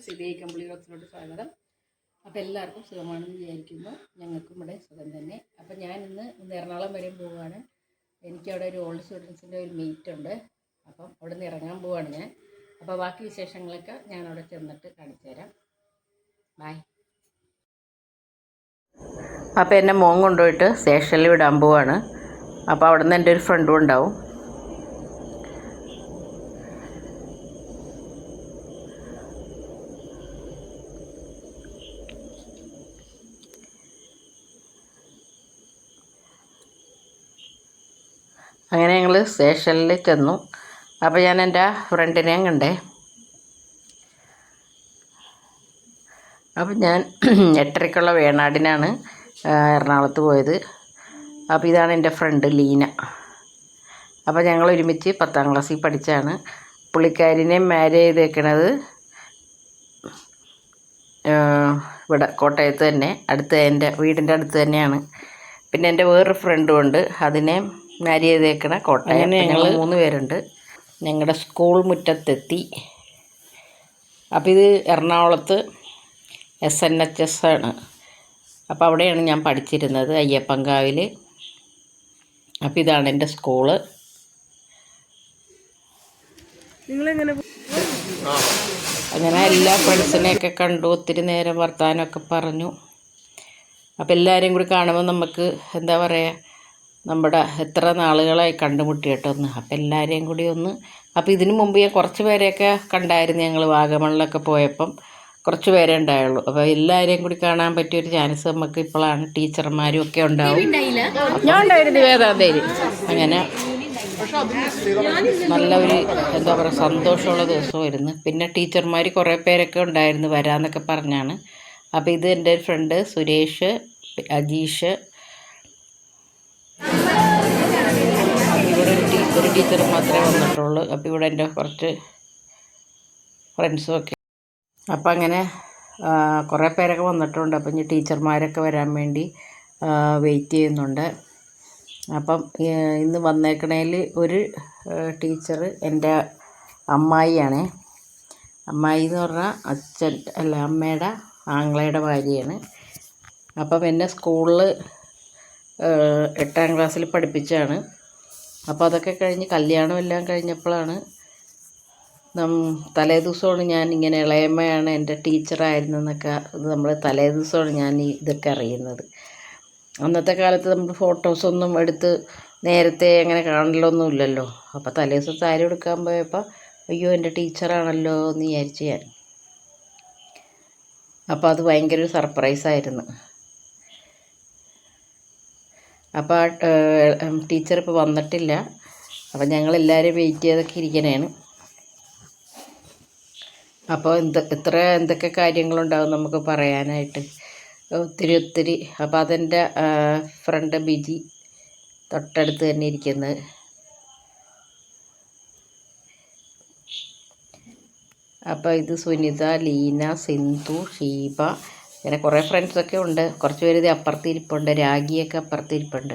CBI കമ്പിളി ബോക്സിലോട്ട് സ്വാഗതം. അപ്പോൾ എല്ലാവർക്കും സുഖമാണെന്ന് വിചാരിക്കുന്നു. ഞങ്ങൾക്കും ഇവിടെ സുഖം തന്നെ. അപ്പോൾ ഞാൻ ഇന്ന് എറണാകുളം വരെയും പോവുകയാണ്. എനിക്കവിടെ ഒരു ഓൾഡ് സ്റ്റുഡൻസിൻ്റെ ഒരു മീറ്റ് ഉണ്ട്. അപ്പം അവിടെ നിന്ന് ഇറങ്ങാൻ പോവുകയാണ് ഞാൻ. അപ്പോൾ ബാക്കി വിശേഷങ്ങളൊക്കെ ഞാൻ അവിടെ ചെന്നിട്ട് കാണിച്ചു തരാം. ബൈ. അപ്പോൾ എന്നെ മോൻ കൊണ്ടുപോയിട്ട് സ്റ്റേഷനിൽ വിടാൻ പോവാണ്. അപ്പോൾ അവിടെ നിന്ന് എൻ്റെ ഒരു ഫ്രണ്ടും ഉണ്ടാവും. അങ്ങനെ ഞങ്ങൾ സ്റ്റേഷനിൽ ചെന്നു. അപ്പോൾ ഞാൻ എൻ്റെ ഫ്രണ്ടിനെയും കണ്ടേ. അപ്പം ഞാൻ 8:30-ക്കുള്ള വേണാടിനാണ് എറണാകുളത്ത് പോയത്. അപ്പോൾ ഇതാണ് എൻ്റെ ഫ്രണ്ട് ലീന. അപ്പോൾ ഞങ്ങൾ ഒരുമിച്ച് 10ാം ക്ലാസ്സിൽ പഠിച്ചാണ്. പുള്ളിക്കാരിനെ മാരേജ് ചെയ്തേക്കണത് ഇവിടെ കോട്ടയത്ത് തന്നെ, അടുത്ത് എൻ്റെ വീടിൻ്റെ അടുത്ത് തന്നെയാണ്. പിന്നെ എൻ്റെ വേറൊരു ഫ്രണ്ടും ഉണ്ട്, അതിനെ മാരേജ് ചെയ്തേക്കണ കോട്ടയം. ഞങ്ങൾ 3 പേരുണ്ട്. ഞങ്ങളുടെ സ്കൂൾ മുറ്റത്തെത്തി. അപ്പോൾ ഇത് എറണാകുളത്ത് SNHS ആണ്. അപ്പോൾ അവിടെയാണ് ഞാൻ പഠിച്ചിരുന്നത്, അയ്യപ്പൻകാവിൽ. അപ്പോൾ ഇതാണ് എൻ്റെ സ്കൂള്. അങ്ങനെ എല്ലാ ഫ്രണ്ട്സിനെയൊക്കെ കണ്ടു, ഒത്തിരി നേരം വർത്തമാനമൊക്കെ പറഞ്ഞു. അപ്പോൾ എല്ലാവരെയും കൂടി കാണുമ്പോൾ നമുക്ക് എന്താ പറയുക, നമ്മുടെ എത്ര നാളുകളായി കണ്ടുമുട്ടിയിട്ടൊന്ന്. അപ്പോൾ എല്ലാവരെയും കൂടി ഒന്ന്, അപ്പോൾ ഇതിനു മുമ്പ് ഞാൻ കുറച്ച് പേരെയൊക്കെ കണ്ടായിരുന്നു. ഞങ്ങൾ വാഗമണിലൊക്കെ പോയപ്പം കുറച്ച് പേരേ ഉണ്ടായുള്ളൂ. അപ്പോൾ എല്ലാവരെയും കൂടി കാണാൻ പറ്റിയൊരു ചാൻസ് നമുക്ക് ഇപ്പോഴാണ്. ടീച്ചർമാരും ഒക്കെ ഉണ്ടാവും. ഞാൻ ഉണ്ടായിരുന്നു വേദാന്തയിൽ. അങ്ങനെ നല്ലൊരു എന്താ പറയുക സന്തോഷമുള്ള ദിവസമായിരുന്നു. പിന്നെ ടീച്ചർമാർ കുറേ പേരൊക്കെ ഉണ്ടായിരുന്നു വരാമെന്നൊക്കെ പറഞ്ഞാണ്. അപ്പോൾ ഇത് എൻ്റെ ഫ്രണ്ട് സുരേഷ്, അജീഷ്. ഇവിടെ ഒരു ടീച്ചർ മാത്രമേ വന്നിട്ടുള്ളൂ. അപ്പോൾ ഇവിടെ എൻ്റെ കുറച്ച് ഫ്രണ്ട്സും ഒക്കെ. അപ്പം അങ്ങനെ കുറേ പേരൊക്കെ വന്നിട്ടുണ്ട്. അപ്പം ഇനി ടീച്ചർമാരൊക്കെ വരാൻ വേണ്ടി വെയിറ്റ് ചെയ്യുന്നുണ്ട്. അപ്പം ഇന്ന് വന്നേക്കണേൽ ഒരു ടീച്ചർ എൻ്റെ അമ്മായിയാണ്. അമ്മായി എന്ന് പറഞ്ഞാൽ അമ്മയുടെ ആങ്ങളയുടെ ഭാര്യയാണ്. അപ്പം എന്നെ സ്കൂളിൽ 8ാം ക്ലാസ്സിൽ പഠിപ്പിച്ചാണ്. അപ്പോൾ അതൊക്കെ കഴിഞ്ഞ് കല്യാണം എല്ലാം കഴിഞ്ഞപ്പോഴാണ് തലേ ദിവസമാണ് ഞാൻ ഇങ്ങനെ ഇളയമ്മയാണ് എൻ്റെ ടീച്ചറായിരുന്നെന്നൊക്കെ നമ്മൾ തലേ ദിവസമാണ് ഞാൻ ഇതൊക്കെ അറിയുന്നത്. അന്നത്തെ കാലത്ത് നമ്മൾ ഫോട്ടോസൊന്നും എടുത്ത് നേരത്തെ അങ്ങനെ കാണലൊന്നുമില്ലല്ലോ. അപ്പോൾ തലേ ദിവസം സാരി എടുക്കാൻ പോയപ്പോൾ അയ്യോ എൻ്റെ ടീച്ചറാണല്ലോ എന്ന് വിചാരിച്ചു ഞാൻ. അപ്പോൾ അത് ഭയങ്കര ഒരു സർപ്രൈസായിരുന്നു. അപ്പോൾ ടീച്ചർ ഇപ്പോൾ വന്നിട്ടില്ല. അപ്പോൾ ഞങ്ങളെല്ലാവരും വെയിറ്റ് ചെയ്തൊക്കെ ഇരിക്കണേണ്. അപ്പോൾ എന്തൊക്കെ കാര്യങ്ങളുണ്ടാവും നമുക്ക് പറയാനായിട്ട്, ഒത്തിരി. അപ്പോൾ അതെൻ്റെ ഫ്രണ്ട് ബിജി, തൊട്ടടുത്ത് തന്നെ ഇരിക്കുന്നത്. അപ്പോൾ ഇത് സുനിത, ലീന, സിന്ധു, ഷീബ, അങ്ങനെ കുറേ ഫ്രണ്ട്സൊക്കെ ഉണ്ട്. കുറച്ച് പേര് ഇത് അപ്പുറത്തിരിപ്പുണ്ട്. രാഗിയൊക്കെ അപ്പുറത്തിരിപ്പുണ്ട്.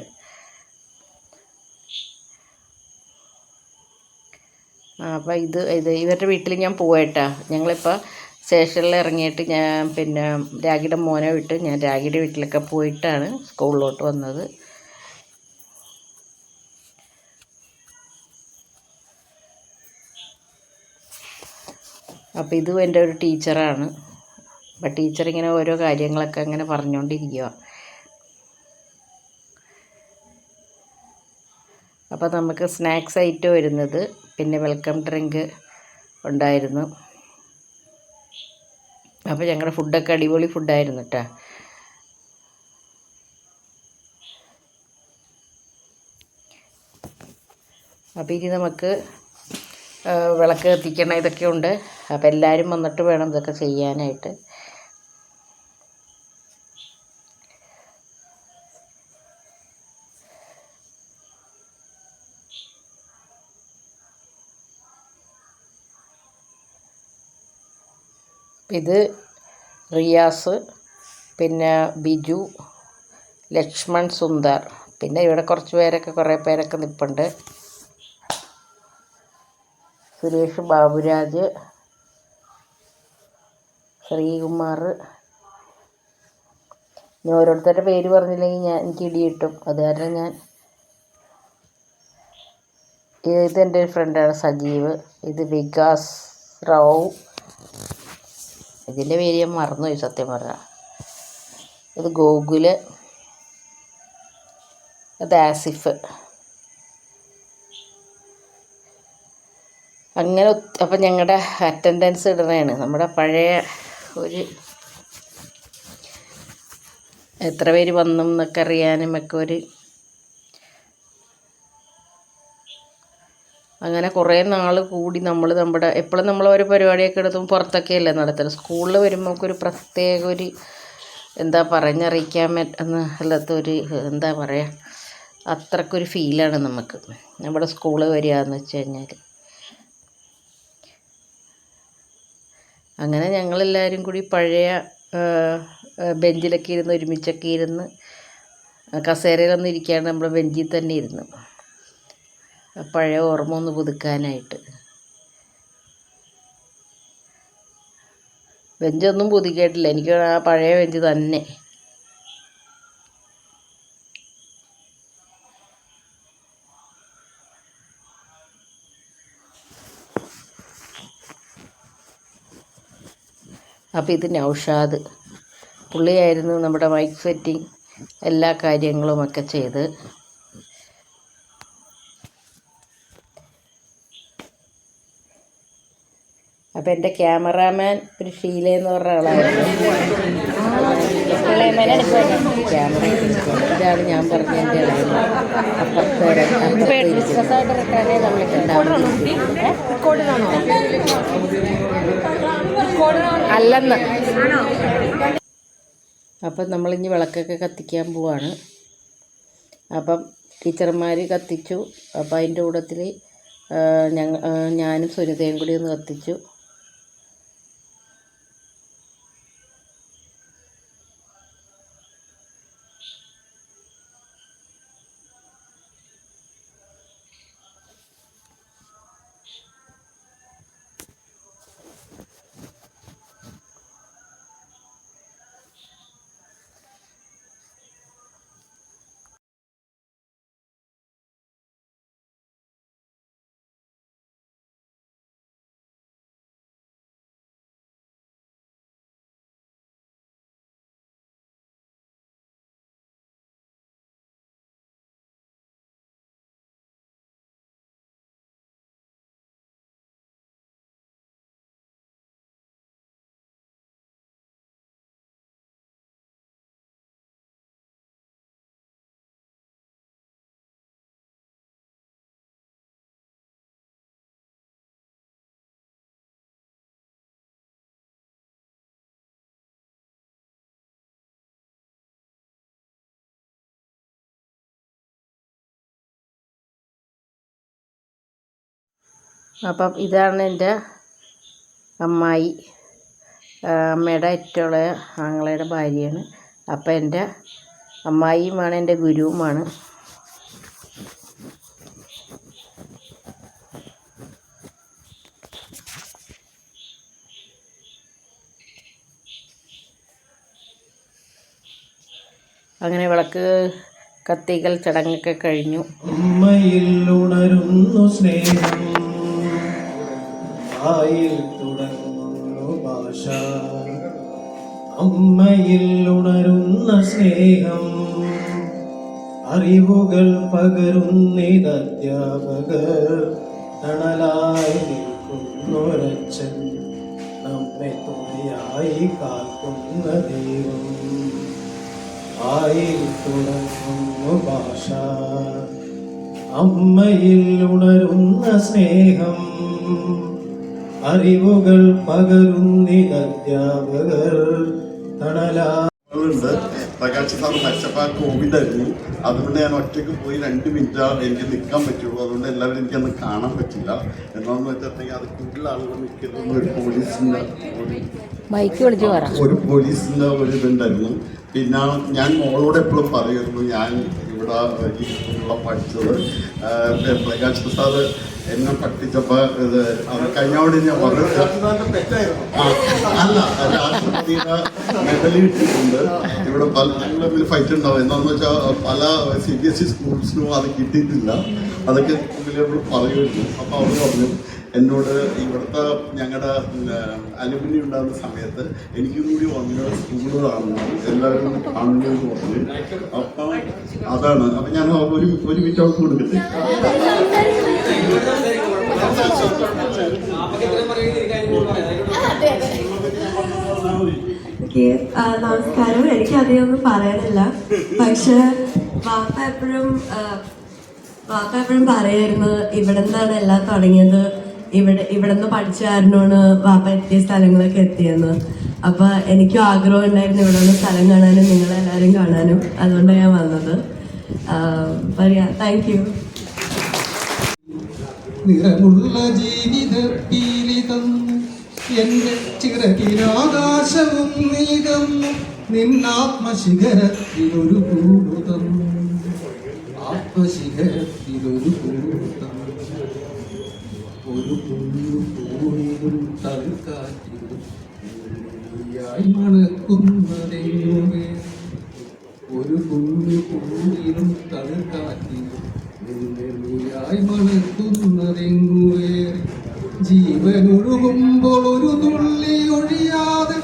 അപ്പോൾ ഇത് ഇവരുടെ വീട്ടിൽ ഞാൻ പോയിട്ടാ. ഞങ്ങളിപ്പോൾ സ്റ്റേഷനിൽ ഇറങ്ങിയിട്ട് ഞാൻ പിന്നെ രാഗിയുടെ മോനെ വിട്ട് ഞാൻ രാഗിയുടെ വീട്ടിലൊക്കെ പോയിട്ടാണ് സ്കൂളിലോട്ട് വന്നത്. അപ്പോൾ ഇതും എൻ്റെ ഒരു ടീച്ചറാണ്. അപ്പോൾ ടീച്ചർ ഇങ്ങനെ ഓരോ കാര്യങ്ങളൊക്കെ അങ്ങനെ പറഞ്ഞുകൊണ്ടിരിക്കുക. അപ്പോൾ നമുക്ക് സ്നാക്സ് ഐറ്റം വരുന്നത്, പിന്നെ വെൽക്കം ഡ്രിങ്ക് ഉണ്ടായിരുന്നു. അപ്പോൾ ഞങ്ങളുടെ ഫുഡൊക്കെ അടിപൊളി ഫുഡായിരുന്നു കേട്ടോ. അപ്പോൾ ഇനി നമുക്ക് വിളക്ക് കത്തിക്കണം, ഇതൊക്കെ ഉണ്ട്. അപ്പോൾ എല്ലാവരും വന്നിട്ട് വേണം ഇതൊക്കെ ചെയ്യാനായിട്ട്. ഇത് റിയാസ്, പിന്നെ ബിജു, ലക്ഷ്മൺ, സുന്ദർ, പിന്നെ ഇവിടെ കുറേ പേരൊക്കെ നിൽപ്പുണ്ട്. സുരേഷ്, ബാബുരാജ്, ശ്രീകുമാർ. ഞാൻ ഓരോരുത്തരുടെ പേര് പറഞ്ഞില്ലെങ്കിൽ എനിക്ക് ഇടി കിട്ടും. അത് കാരണം ഞാൻ ഇതെൻ്റെ ഒരു ഫ്രണ്ടാണ് സജീവ്. ഇത് വികാസ് റാവു. ഇതിൻ്റെ പേര് ഞാൻ മറന്നുപോയി സത്യം പറഞ്ഞാൽ. ഇത് ഗോകുല്. അത് ആസിഫ്. അങ്ങനെ അപ്പം ഞങ്ങളുടെ അറ്റൻഡൻസ് ഇടണതാണ്. നമ്മുടെ പഴയ ഒരു എത്ര പേര് വന്നു എന്നൊക്കെ അറിയാനും ഒക്കെ ഒരു അങ്ങനെ കുറേ നാൾ കൂടി നമ്മുടെ എപ്പോഴും നമ്മൾ ഒരു പരിപാടിയൊക്കെ എടുത്തും പുറത്തൊക്കെയല്ലേ നടത്തുന്നത്. സ്കൂളിൽ വരുമ്പോൾ നമുക്കൊരു പ്രത്യേക ഒരു എന്താ പറഞ്ഞറിയിക്കാൻ അല്ലാത്തൊരു എന്താ പറയുക, അത്രക്കൊരു ഫീലാണ് നമുക്ക് നമ്മുടെ സ്കൂള് വരിക എന്ന് വെച്ച് കഴിഞ്ഞാൽ. അങ്ങനെ ഞങ്ങളെല്ലാവരും കൂടി പഴയ ബെഞ്ചിലൊക്കെ ഇരുന്ന് ഒരുമിച്ചൊക്കെ ഇരുന്ന് കസേരയിലൊന്നും ഇരിക്കാണ്ട് നമ്മൾ ബെഞ്ചിൽ തന്നെ ഇരുന്നു പഴയ ഓർമ്മ ഒന്ന് പുതുക്കാനായിട്ട്. ബെഞ്ചൊന്നും പുതുക്കിയിട്ടില്ല, എനിക്ക് ആ പഴയ ബെഞ്ച് തന്നെ. അപ്പോൾ ഇത് നൗഷാദ്, പുള്ളിയായിരുന്നു നമ്മുടെ മൈക്ക് സെറ്റിങ് എല്ലാ കാര്യങ്ങളുമൊക്കെ ചെയ്ത്. അപ്പോൾ എൻ്റെ ക്യാമറാമാൻ ഒരു ഷീലയെന്ന് പറഞ്ഞ ആളായിരുന്നു. ക്യാമറ ഇതാണ് ഞാൻ പറഞ്ഞ എൻ്റെ അല്ലെന്ന്. അപ്പം നമ്മളിനി വിളക്കൊക്കെ കത്തിക്കാൻ പോവാണ്. അപ്പം ടീച്ചർമാർ കത്തിച്ചു. അപ്പം അതിൻ്റെ കൂട്ടത്തിൽ ഞാനും സുനിതയും കൂടി ഒന്ന് കത്തിച്ചു. അപ്പം ഇതാണ് എൻ്റെ അമ്മായി, അമ്മയുടെ ഏറ്റവും ആങ്ങളയുടെ ഭാര്യയാണ്. അപ്പം എൻ്റെ അമ്മായിയുമാണ് എൻ്റെ ഗുരുവുമാണ്. അങ്ങനെ വിളക്ക് കത്തിക്കൽ ചടങ്ങൊക്കെ കഴിഞ്ഞു. അമ്മയിൽ ഉണരുന്നു സ്നേഹം, ആയിൽ തുടങ്ങുന്നു ഭാഷ. അമ്മയിൽ ഉണരുന്ന സ്നേഹം, അറിവുകൾ പകരുന്നിതധ്യാപകർ. തണലായി നിൽക്കുന്നൊരച്ഛൻ, നമ്മെ തുണയായി കാക്കുന്ന ദൈവം. ആയിൽ തുടങ്ങുന്നു ഭാഷ, അമ്മയിൽ ഉണരുന്ന സ്നേഹം, അറിവുകൾ പകരുന്നിതധ്യാപകർ. തണലാ പ്രകാശ് സാർ മരിച്ചപ്പോൾ കോവിഡായിരുന്നു. അതുകൊണ്ട് ഞാൻ ഒറ്റയ്ക്ക് പോയി 2 മിനിറ്റ് എനിക്ക് നിൽക്കാൻ പറ്റുള്ളൂ. അതുകൊണ്ട് എല്ലാവരും എനിക്കന്ന് കാണാൻ പറ്റില്ല. എന്താണെന്ന് വെച്ചിട്ടുണ്ടെങ്കിൽ അത് കൂടുതൽ ആളുകൾ നിൽക്കുന്ന ഒരു പോലീസിൻ്റെ ഒരു ഇതുണ്ടായിരുന്നു. പിന്നെ ഞാൻ മോളോട് എപ്പോഴും പറയുമായിരുന്നു, ഞാൻ ഇവിടെ ഈ സ്കൂളിലാണ് പഠിച്ചത്. പ്രകാശ് സാറ് എന്നെ പഠിപ്പിച്ചപ്പോൾ ഇത് അത് കഴിഞ്ഞോടെ ഞാൻ പറഞ്ഞു അല്ല രാഷ്ട്രപതിയുടെ മെഡൽ കിട്ടിയിട്ടുണ്ട്. ഇവിടെ പല തമ്മിൽ ഫൈറ്റ് ഉണ്ടാവും. എന്താണെന്ന് വെച്ചാൽ പല CBSE സ്കൂൾസിനും അത് കിട്ടിയിട്ടില്ല. അതൊക്കെ നമ്മൾ പറയുമായിരുന്നു. അപ്പോൾ അവർ പറഞ്ഞു എന്നോട് ഇവിടുത്തെ ഞങ്ങളുടെ അലുമിനി ഉണ്ടാകുന്ന സമയത്ത് എനിക്കും കൂടി വന്ന സ്കൂള് കാണണം, എല്ലാവരും കാണണമെന്ന് പറഞ്ഞു. അപ്പം അതാണ്. അപ്പം ഞാൻ ഒരു മിനിറ്റ് അവർക്ക് കൊടുക്കട്ടെ. നമസ്കാരം. എനിക്ക് അധികമൊന്നും പറയാനില്ല. പക്ഷെ വാപ്പ എപ്പോഴും പറയായിരുന്നു ഇവിടെ നിന്നാണ് എല്ലാം തുടങ്ങിയത്, ഇവിടെ നിന്ന് പഠിച്ച കാരണമാണ് വാപ്പ എത്തിയ സ്ഥലങ്ങളൊക്കെ എത്തിയെന്ന്. അപ്പൊ എനിക്കും ആഗ്രഹം ഉണ്ടായിരുന്നു ഇവിടെ നിന്ന് സ്ഥലം കാണാനും നിങ്ങളെല്ലാവരും കാണാനും. അതുകൊണ്ടാണ് ഞാൻ വന്നത്. പറയാ താങ്ക് യു. നിറമുള്ള ജീവിതപ്പീലി തന്നു എന്റെ ചിറകിനാകാശവും നീ തന്നു, നിന്നാത്മശിഖരത്തിലൊരു കൂടു തന്നു, ആത്മശിഖരത്തിലൊരു കൂടു തന്നു. ഒരു കുഞ്ഞു പൂവിലും തളിർക്കാറ്റിലും മണക്കുന്നതെങ്ങുമേ, ഒരു കുഞ്ഞു പൂവിലും തളിർക്കാറ്റിലും ായി മണക്കുന്നതെങ്ങുവേ. ജീവനൊഴുകുമ്പോൾ ഒരു തുള്ളി ഒഴിയാതെ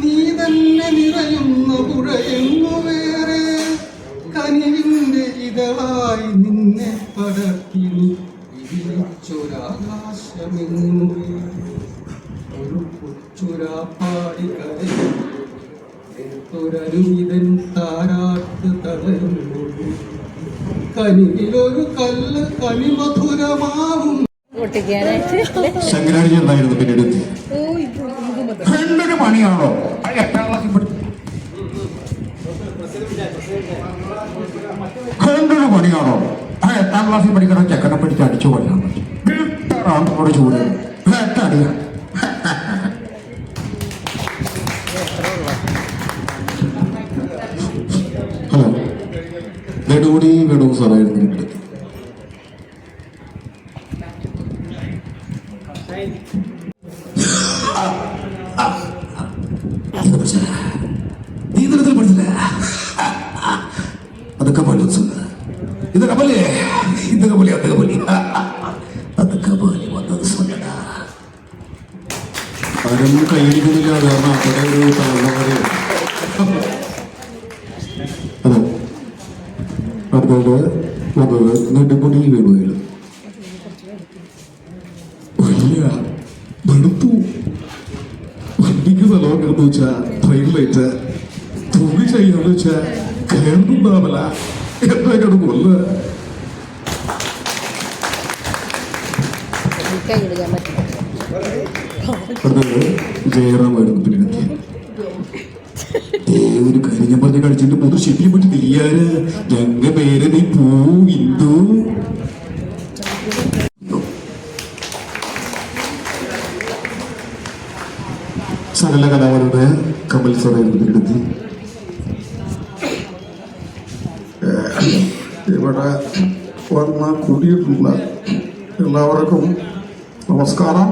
നീ തന്നെ നിറയുന്ന പുഴയെങ്ങുവേറെ, കനിവിന്റെ ഇതളായി നിന്നെ പടർത്തി വിരിച്ചൊരാകാശമെങ്ങുവേ. ഒരു കൊച്ചുരാപ്പാടി കരയൊരരുവിതൻ താരാട്ട് തളരുമ്പോൾ കനിവിലൊരു കല്ല് കനിമധുരമാവും. ശങ്കരാചാര്യ എന്തായിരുന്നു പിന്നീട്? 2 മണിയാണോ? 8ാം ക്ലാസ്സിൽ പഠിച്ചു. 2 മണിയാണോ? 8ാം ക്ലാസ്സിൽ പഠിക്കണം ചെക്കനെ പിടിച്ച് അടിച്ചു കൊല്ലാൻ പറ്റും. വീട്ടാറാണ് ചൂട് വേട്ടടിയ. ഹലോ, വേണു സാറായിരുന്നു പിന്നീട്. നീന്തലത്തിൽ പഠിച്ചില്ല. അതൊക്കെ പോലെ ഇതൊക്കെ പോലെ ഇതൊക്കെ പോലെ അതൊക്കെ പോലെ അതൊക്കെ പോലെ വന്നത് സ്വന്തം ആരും കൈയടിക്കുന്നില്ല. കാരണം അവിടെ ഒരു തലമുറ. അതെ, അതുപോലെ വന്നത് നെടുമുടി വേണുകയാണ്. വലിയ വെളുത്തു വണ്ടിക്ക് സ്ഥലമൊക്കെ വെച്ചാൽ ട്രെയിനിലേറ്റ് തുണി ചെയ്യാന്ന് വെച്ചാൽ കേറുന്നാവല എന്തൊക്കെയാണ് കൊല്ല. ജയറാമായിരുന്നു പിന്നീട്. ഒരു കരിഞ്ഞ പറഞ്ഞ് കളിച്ചിട്ട് പൊതു ശരിയെ പറ്റി നീയാര് ഞങ്ങ പേര് നീ പൂ ഇന്ദു. സകല കലാകാരുടെ കമൽ സാറായിരുന്നു പിന്നീട്. ഇവിടെ വന്ന കൂടിയിട്ടുള്ള എല്ലാവർക്കും നമസ്കാരം.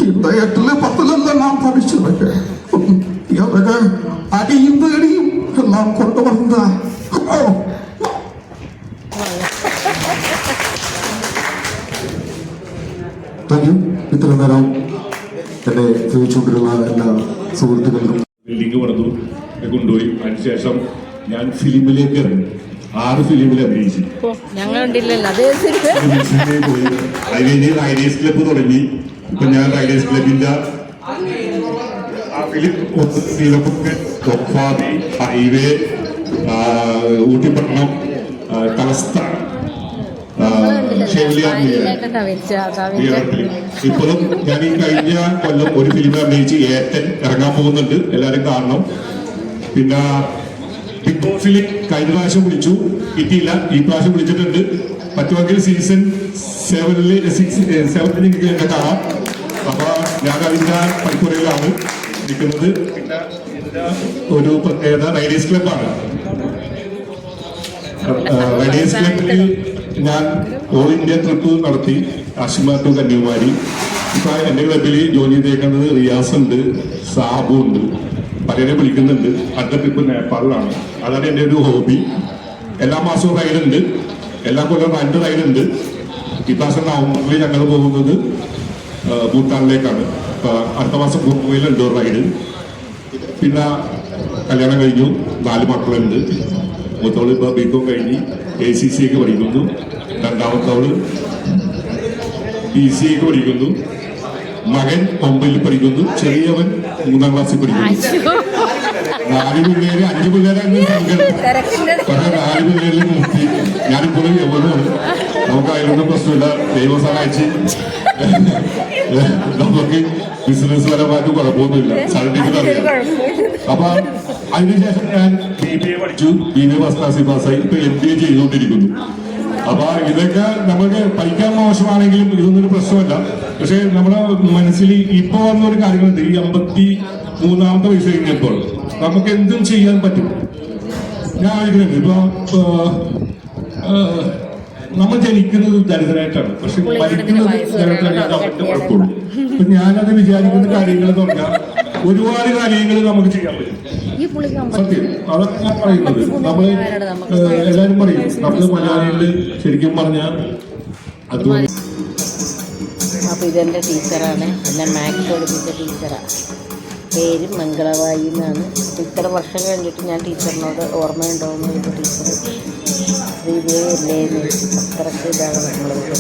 இந்த 8ല് 10ലെല്ലാം നാം പഠിച്ചതൊക്കെ ഇതൊക്കെ അടിയും പേടിയും എല്ലാം കൊണ്ടുവന്ന ഇത്ര നേരം എന്നെ ചോദിച്ചുകൊണ്ടിരുന്ന എല്ലാ സുഹൃത്തുക്കൾക്കും ബിൽഡിംഗ് പണിതു കൊണ്ടുപോയി. അതിനുശേഷം ഞാൻ ഫിലിമിലേക്ക് ഇറങ്ങി. 6 ഫിലിമിൽ അഭിനയിച്ചു. പോയി. അത് കഴിഞ്ഞ് റൈഡേഴ്സ് ക്ലബ്ബ് തുടങ്ങി. ഇപ്പൊ ഞാൻ റൈഡേഴ്സ് ക്ലബിന്റെ തൊപ്പാതി, ഹൈവേ, ഊട്ടിപ്പട്ടണം, തലസ്ഥാനം, ഇപ്പോഴും ഞാൻ ഈ കഴിഞ്ഞ കൊല്ലം ഒരു ഫിലിം അഭിനയിച്ച് ഏട്ടൻ ഇറങ്ങാൻ പോകുന്നുണ്ട്. എല്ലാവരും കാണണം. പിന്നെ ബിഗ് ബോസിൽ കഴിഞ്ഞ പ്രാവശ്യം വിളിച്ചു, കിട്ടിയില്ല. ഈ പ്രാവശ്യം വിളിച്ചിട്ടുണ്ട്. പറ്റുമെങ്കിൽ സീസൺ 7 നിങ്ങൾക്ക് എന്നെ കാണാം. അപ്പൊ ഞാൻ അതിന്റെ പണിപ്പുറയിലാണ്. ഇരിക്കുന്നത്. പിന്നെ ഇതിന്റെ ഒരു പ്രത്യേകത റൈഡേഴ്സ് ക്ലബ്ബാണ്. റൈഡേഴ്സ് ക്ലബിൽ ഞാൻ ഓൾ ഇന്ത്യ ട്രിപ്പ് നടത്തി, കാശ്മീർ ടു കന്യാകുമാരി. ഇപ്പൊ എന്റെ ക്ലബിൽ ജോയിൻ ചെയ്തേക്കുന്നത് റിയാസ് ഉണ്ട്, സാബു ഉണ്ട്, പലരെ വിളിക്കുന്നുണ്ട്. അടുത്ത ട്രിപ്പ് നേപ്പാളിലാണ്. അതാണ് എൻ്റെ ഒരു ഹോബി. എല്ലാ മാസവും റൈഡുണ്ട്, എല്ലാ കൊല്ലം 2 റൈഡുണ്ട്. ഇപ്രാവശ്യം നവംബറിൽ ഞങ്ങൾ പോകുന്നത് ഭൂട്ടാനിലേക്കാണ്. അടുത്ത മാസം ഗോവയിലുണ്ട് ഒരു റൈഡ്. പിന്നെ കല്യാണം കഴിഞ്ഞു, 4 മക്കളുണ്ട്. മൂത്തവള് ഇപ്പോൾ ബികോം കഴിഞ്ഞ് ACC ഒക്കെ പഠിക്കുന്നു. രണ്ടാമത്തവള് PCA ഒക്കെ പഠിക്കുന്നു. മകൻ 9ൽ പഠിക്കുന്നു. ചെറിയവൻ 3ാം ക്ലാസ്സിൽ പഠിക്കുന്നു. 4 പിള്ളേര് 5 പിള്ളേരെ പക്ഷെ 4 പിള്ളേരിൽ നിർത്തി. ഞാനിപ്പോഴും യൗവനമാണ്. നമുക്ക് അതിലൊന്നും പ്രശ്നമില്ല. ദൈവം സഹായിച്ച് നമുക്ക് ബിസിനസ് പരമായിട്ട് കുഴപ്പമൊന്നുമില്ല. സർട്ടിഫിക്കറ്റ് അറിയാം. അപ്പൊ അതിനുശേഷം ഞാൻ BBA പഠിച്ചു. BBA ഫസ്റ്റ് ക്ലാസ്സിൽ പാസ്സായി. ഇപ്പൊ MBA ചെയ്തുകൊണ്ടിരിക്കുന്നു. അപ്പൊ ഇതൊക്കെ നമുക്ക് പഠിക്കാൻ മോശമാണെങ്കിലും ഇതൊന്നും പ്രശ്നമല്ല. പക്ഷെ നമ്മുടെ മനസ്സിൽ ഇപ്പൊ വന്നൊരു കാര്യങ്ങളുണ്ട്. ഈ 53ാമത്തെ വയസ്സ് കഴിഞ്ഞപ്പോൾ നമുക്ക് എന്തും ചെയ്യാൻ പറ്റും. ഞാൻ ആലോചിക്കുന്നുണ്ട് ഇപ്പൊ നമ്മൾ ജനിക്കുന്നത് ദരിദ്രമായിട്ടാണ്, പക്ഷെ മരിക്കുന്നത് ദരിദ്രമായിട്ട് അവരുടെ കുഴപ്പമുള്ളൂ. അപ്പൊ ഞാനത് വിചാരിക്കുന്ന കാര്യങ്ങൾ എന്ന് പറഞ്ഞാൽ ഒരുപാട് കാര്യങ്ങൾ നമുക്ക് ചെയ്യാൻ പറ്റും. സത്യം അതൊക്കെ ഞാൻ പറയുന്നത്. നമ്മള് എല്ലാരും പറയും നമ്മള് മലയാളികളില് ശരിക്കും പറഞ്ഞാൽ അതുപോലെ. അപ്പോൾ ഇതെൻ്റെ ടീച്ചറാണ്, എന്നെ മാത്സ് പഠിപ്പിച്ച ടീച്ചറാണ്. പേര് മംഗളവായി എന്നാണ്. ഇത്ര വർഷം കഴിഞ്ഞിട്ട് ഞാൻ ടീച്ചറിനോട് ഓർമ്മയുണ്ടോയെന്ന് ചോദിച്ച ടീച്ചർ ശ്രീദേവി അല്ലേന്ന് അത്രയ്ക്ക് ഇതാണ് നമ്മളത്.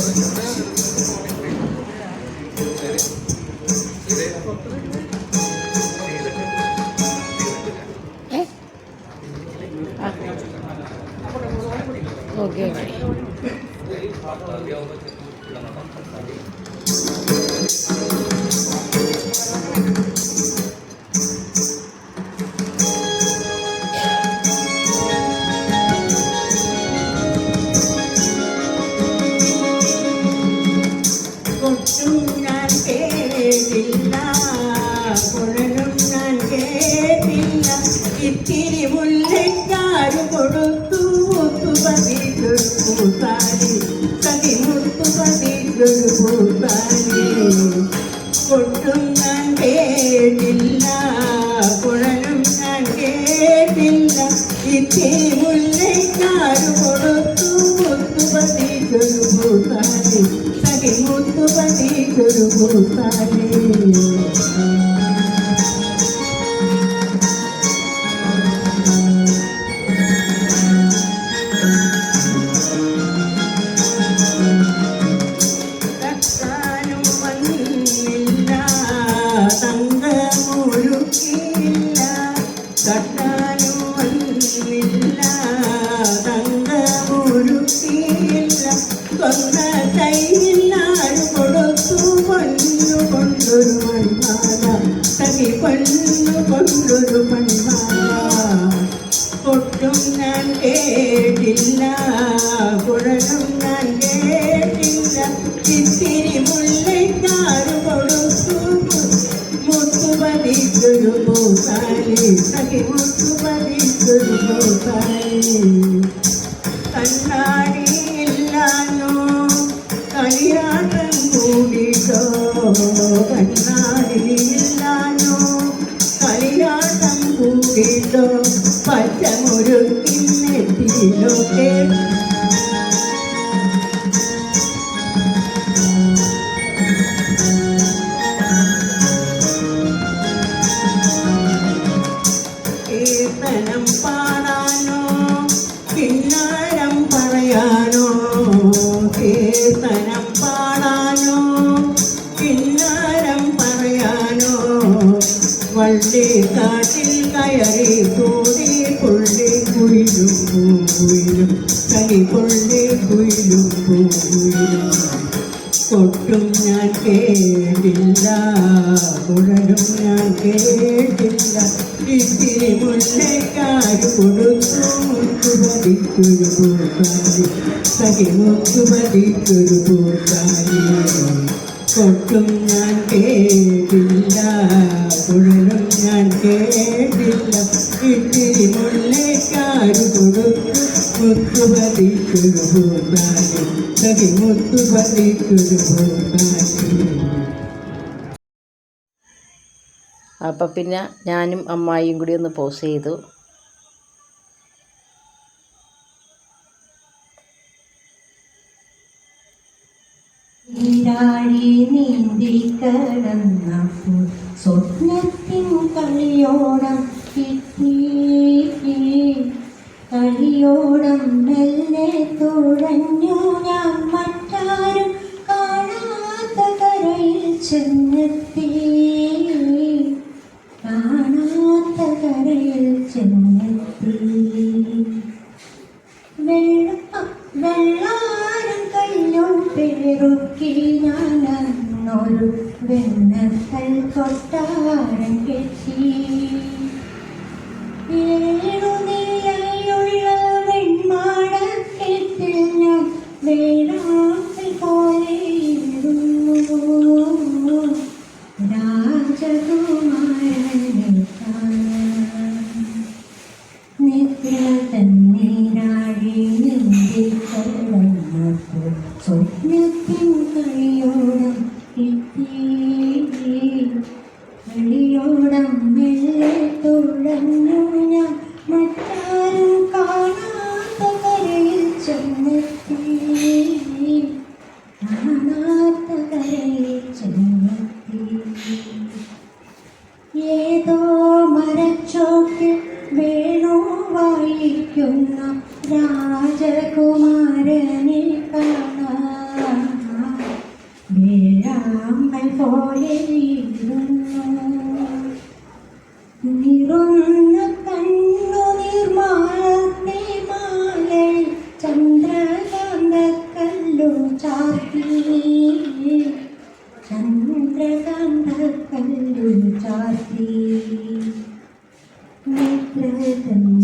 Okay okay. ഇത്തിരി മുല്ലക്കാര് കൊടുത്തു മുത്തുപതിക്കൊരു പൂത്താലി, തനി മുത്തുപതിക്കൊരു പൂത്താലി. കൊട്ടും ഞാൻ കേട്ടില്ല, കുഴലും ഞാൻ കേട്ടില്ല. ഇത്തിരി മുല്ലക്കാര് കൊടുത്തു മുത്തുപതിക്കൊരു പൂത്താലി, തനി മുത്തുപതിക്കൊരു പൂത്താലി. കൊണ്ടൊരു പൺമാല കൊട്ടും ഞാൻ കേട്ടില്ല, കുഴലും ഞാൻ കേട്ടില്ല. ഇത്തിരി മുല്ലക്കാര് കൊടുത്തു മുത്തുപതിക്കൊരു പൂത്താലി, സഖി മുത്തുപതിക്കൊരു പൂത്താലി. കണ്ണാടിയില്ലാനോ കളിയാട്ടം കൂടിട്ടോ, കണ്ണാടിയില്ലാനോ കളിയാട്ടം കൂടിട്ടോ. പച്ചമുരുക്കിന്നെത്തിയിലൊക്കെ കീർത്തനം പാടാനോ കിന്നാരം പറയാനോ, കീർത്തനം പാടാനോ കിന്നാരം പറയാനോ. വള്ളിക്കാട്ടിൽ കയറി കൂടി പുള്ളി കുയിലും പൂയിലും, കനി പുള്ളി കുയിലും പൂയിലും. കൊട്ടും ഞാൻ കേട്ടില്ല, കുഴലും ഞാൻ കേട്ടില്ല. ഇത്തിരി മുല്ലക്കാര് കൊടുത്തു മുത്തുപതിക്കൊരു പൂത്താലി, സഖി മുത്തുപതിക്കൊരു പൂത്താലി. കൊട്ടും ഞാൻ കേട്ടില്ല, കുഴലും ഞാൻ കേട്ടില്ല. ഇത്തിരി മുല്ലേക്കാര് കൊടുത്തു മുത്തുപതിക്കൊരു പൂത്താലി, സഖി മുത്തുപതിക്കൊരു പൂത്താലി. അപ്പം പിന്നെ ഞാനും അമ്മായിയും കൂടി ഒന്ന് പോസ് ചെയ്തു. നീരാടി നീന്തി കടന്നപ്പോൾ സ്വപ്നത്തിൻ കളിയോടം കിട്ടി. കളിയോടം മെല്ലെ തുഴഞ്ഞു ഞാൻ മറ്റാരും കാണാത്ത കരയിൽ ചെന്നെത്തി. കാണാത്ത കരയിൽ ചെന്നെത്തി. വെള്ളാരം കല്ലും പെരുക്കി ഞാനൊരു വെണ്ണക്കൽ കൊട്ടാരം കെട്ടി. 7 നിലയുള്ള വെൺമാടക്കെട്ടിൽ ഞാൻ വേഴാമ്പൽ പോലെ ഇരുന്നു രാജകുമാരനെ കാണാൻ. നിദ്ര തന്നീരാടി നിന്റെ കടന്നപ്പോൾ സ്വപ്നത്തിൻ കളിയോടം കിട്ടി. കളിയോടം മെല്ലെ തുഴഞ്ഞു ഞാൻ മറ്റാരും കാണാത്ത കരയിൽ ചെന്നെത്തി. കാണാത്ത കരയിൽ ചെന്നെത്തി. ഏതോ മരച്ചോട്ടിൽ വേണു വായിക്കുന്ന രാജകുമാരനെ കാണാൻ വേഴാമ്പൽ പോലെ ഇരുന്നു. നിറന്ന കണ്ണു നിർമാലത്തെ മാലയിൽ ചന്ദ്രകാന്തക്കല്ലു ചാർത്തി. ചന്ദ്രകാന്തക്കല്ലു ചാർത്തി.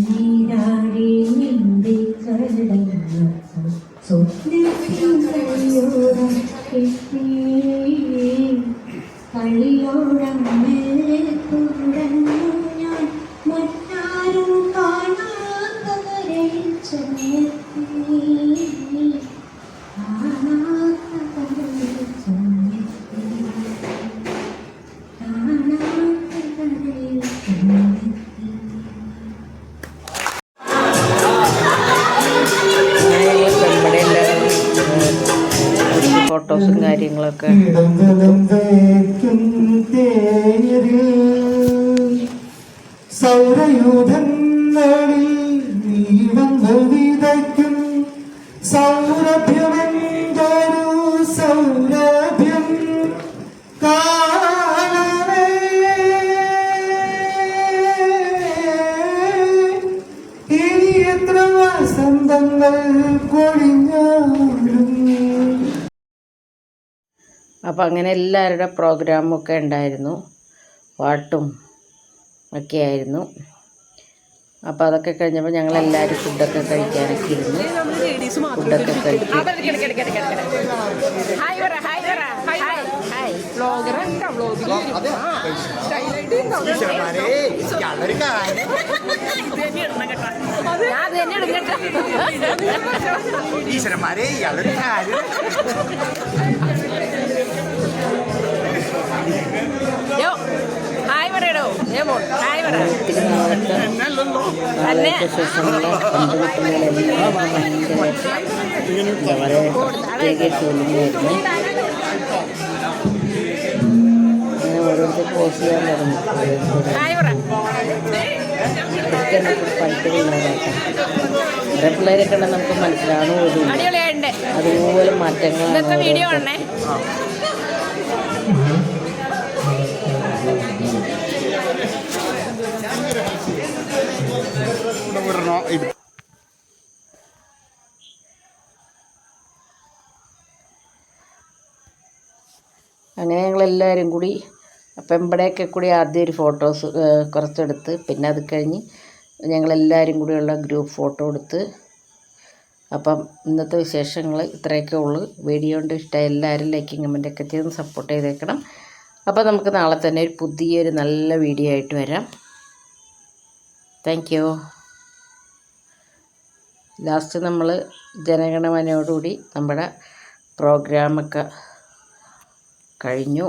നീരാടി നീന്തി കടന്നപ്പോൾ സ്വപ്നത്തിൻ കളിയോടം കിട്ടി. കളിയോടം മെല്ലെ തുഴഞ്ഞു ഞാൻ മറ്റാരും കാണാത്ത കരയിൽ ചെന്നെത്തി. കാണാത്ത കരയിൽ ചെന്നെത്തി. കാണാത്ത കരയിൽ ചെന്നെത്തി. നമ്മുടെ എല്ലാ ഫോട്ടോസും കാര്യങ്ങളൊക്കെ സൗരയൂഥങ്ങളിൽ നീവങ്ങൾ വിതയ്ക്കും സൗരഭ്യമെന്തൊരു സൗരഭ്യം കാണവേ. ഇനി എത്ര വസന്തങ്ങൾ കൊഴിഞ്ഞാലും. അപ്പം അങ്ങനെ എല്ലാവരുടെ പ്രോഗ്രാമൊക്കെ ഉണ്ടായിരുന്നു, പാട്ടും ഒക്കെ ആയിരുന്നു. അപ്പോൾ അതൊക്കെ കഴിഞ്ഞപ്പോൾ ഞങ്ങളെല്ലാവരും ഫുഡൊക്കെ കഴിക്കാനൊക്കെ ഇരുന്നു. ഫുഡൊക്കെ കഴിക്കും. ഈശ്വരന്മാരെ ഇയാളൊരു കാര്യം. ഹായ് പറയടോ. ഹായ് പറ. ഒത്തിരി നാളത്തെ ശേഷമുള്ള എൻ്റെ കുട്ടികളെല്ലാം ഭയങ്കര വളരെ പ്രത്യേക ഫീലിംഗായിരുന്നു. അങ്ങനെ ഓരോരുത്തർ പോസ് ചെയ്യാൻ തുടങ്ങി. എനിക്ക് പഠിക്കുന്നുണ്ടാകട്ടെ. വേറെ പിള്ളേരൊക്കെ ഉണ്ടെങ്കിൽ നമുക്ക് മനസ്സിലാവണ പോലും അതുപോലെ മാറ്റങ്ങളാണ്. അങ്ങനെ ഞങ്ങളെല്ലാവരും കൂടി പെമ്പടയൊക്കെ കൂടി ആദ്യം ഒരു ഫോട്ടോസ് കുറച്ചെടുത്ത്, പിന്നെ അത് കഴിഞ്ഞ് ഞങ്ങളെല്ലാവരും കൂടിയുള്ള ഗ്രൂപ്പ് ഫോട്ടോ എടുത്ത് അപ്പം ഇന്നത്തെ വിശേഷങ്ങൾ ഇത്രയൊക്കെ ഉള്ളൂ. വീഡിയോ കൊണ്ട് ഇഷ്ടമായി എല്ലാവരും ലൈക്കും കമൻറ്റൊക്കെ ചെയ്ത് സപ്പോർട്ട് ചെയ്തേക്കണം. അപ്പോൾ നമുക്ക് നാളെ തന്നെ ഒരു പുതിയൊരു നല്ല വീഡിയോ ആയിട്ട് വരാം. Thank you. ലാസ്റ്റ് നമ്മൾ ജനഗണമനയോടുകൂടി നമ്മുടെ പ്രോഗ്രാമൊക്കെ കഴിഞ്ഞു.